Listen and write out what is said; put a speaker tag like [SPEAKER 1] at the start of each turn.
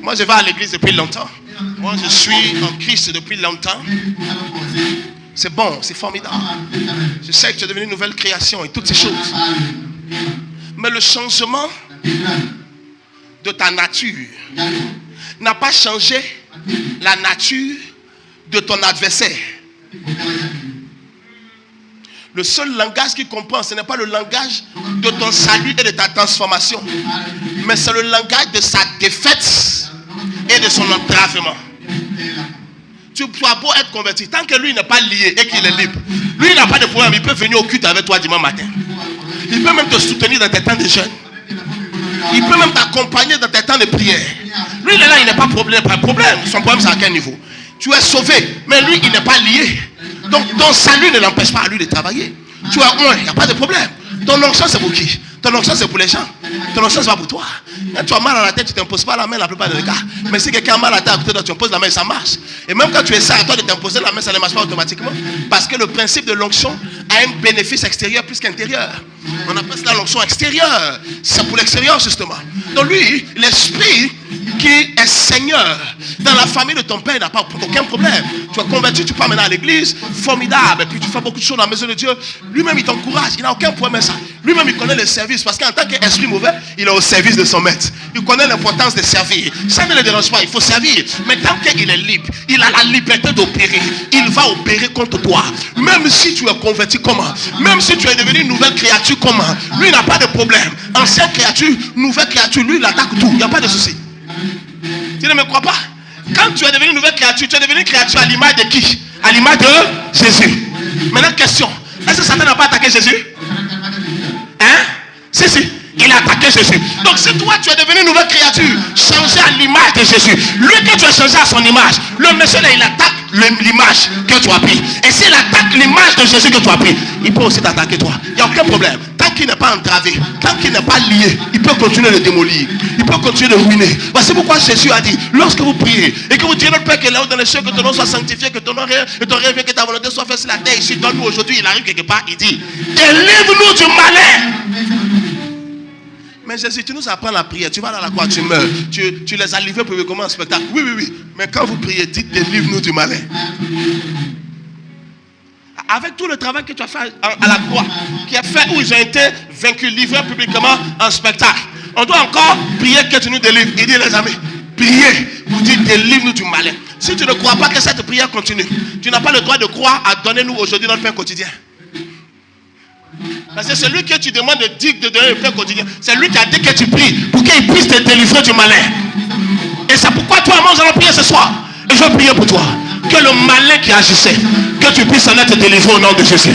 [SPEAKER 1] Moi, je vais à l'église depuis longtemps. Moi, je suis en Christ depuis longtemps. C'est bon, c'est formidable. Je sais que tu es devenu une nouvelle création et toutes ces choses. Mais le changement de ta nature n'a pas changé la nature de ton adversaire. Le seul langage qu'il comprend, ce n'est pas le langage de ton salut et de ta transformation, mais c'est le langage de sa défaite et de son entravement. Tu dois beau être converti, tant que lui n'est pas lié et qu'il est libre, lui il n'a pas de problème, il peut venir au culte avec toi dimanche matin. Il peut même te soutenir dans tes temps de jeûne. Il peut même t'accompagner dans tes temps de prière. Lui il est là, il n'est pas problème, pas problème. Son problème c'est à quel niveau? Tu es sauvé, mais lui il n'est pas lié. Donc ton salut ne l'empêche pas à lui de travailler. Tu as un, il n'y a pas de problème. Ton onction c'est pour qui? Ton onction c'est pour les gens. Ton onction c'est pas pour toi. Quand tu as mal à la tête, tu ne t'imposes pas la main la plupart des cas. Mais si quelqu'un a mal à la tête à côté de toi, tu imposes la main et ça marche. Et même quand tu essaies à toi de t'imposer la main, ça ne marche pas automatiquement. Parce que le principe de l'onction a un bénéfice extérieur plus qu'intérieur. On appelle cela l'onction extérieure. C'est pour l'extérieur justement. Donc lui, l'esprit qui est Seigneur dans la famille de ton père n'a pas aucun problème. Tu es converti, tu pars maintenant à l'église, formidable. Et puis tu fais beaucoup de choses dans la maison de Dieu. Lui-même il t'encourage, il n'a aucun problème avec ça. Lui-même il connaît le service parce qu'en tant qu'esprit mauvais, il est au service de son maître. Il connaît l'importance de servir. Ça ne le dérange pas, il faut servir. Mais tant qu'il est libre, il a la liberté d'opérer. Il va opérer contre toi. Même si tu es converti comment? Même si tu es devenu une nouvelle créature comment? Lui n'a pas de problème. Ancienne créature, nouvelle créature, lui il attaque tout. Il n'y a pas de souci. Tu ne me crois pas? Quand tu es devenu une nouvelle créature, tu es devenu une créature à l'image de qui? À l'image de Jésus. Maintenant question, est-ce que Satan n'a pas attaqué Jésus? Hein? Si. Il a attaqué Jésus. Donc si toi tu es devenu une nouvelle créature, changé à l'image de Jésus, lui que tu as changé à son image, le monsieur là il attaque l'image que tu as pris. Et s'il attaque l'image de Jésus que tu as pris, il peut aussi t'attaquer toi. Il n'y a aucun problème. Tant qu'il n'est pas entravé, tant qu'il n'est pas lié, il peut continuer de démolir. Il peut continuer de ruiner. Voici pourquoi Jésus a dit, lorsque vous priez et que vous direz notre Père qui est là-haut dans les cieux, que ton nom soit sanctifié, que ton nom et ton rêve, que ta volonté soit faite sur la terre ici, donne-nous aujourd'hui. Il arrive quelque part, il dit, délivre-nous du malin. Mais Jésus, tu nous apprends la prière. Tu vas dans la croix, tu meurs. Tu les as livrés publiquement en spectacle. Oui. Mais quand vous priez, dites délivre-nous du malin. Avec tout le travail que tu as fait à la croix, qui a fait où ils ont été vaincus, livrés publiquement en spectacle, on doit encore prier que tu nous délivres. Il dit les amis, priez pour dire délivre-nous du malin. Si tu ne crois pas que cette prière continue, tu n'as pas le droit de croire à donner nous aujourd'hui notre pain quotidien. Parce que c'est lui que tu demandes de donner le pain quotidien. C'est lui qui a dit que tu pries pour qu'il puisse te délivrer du malin. Et c'est pourquoi toi et moi nous allons prier ce soir. Et je vais prier pour toi. Que le malin qui agissait, que tu puisses en être délivré au nom de Jésus.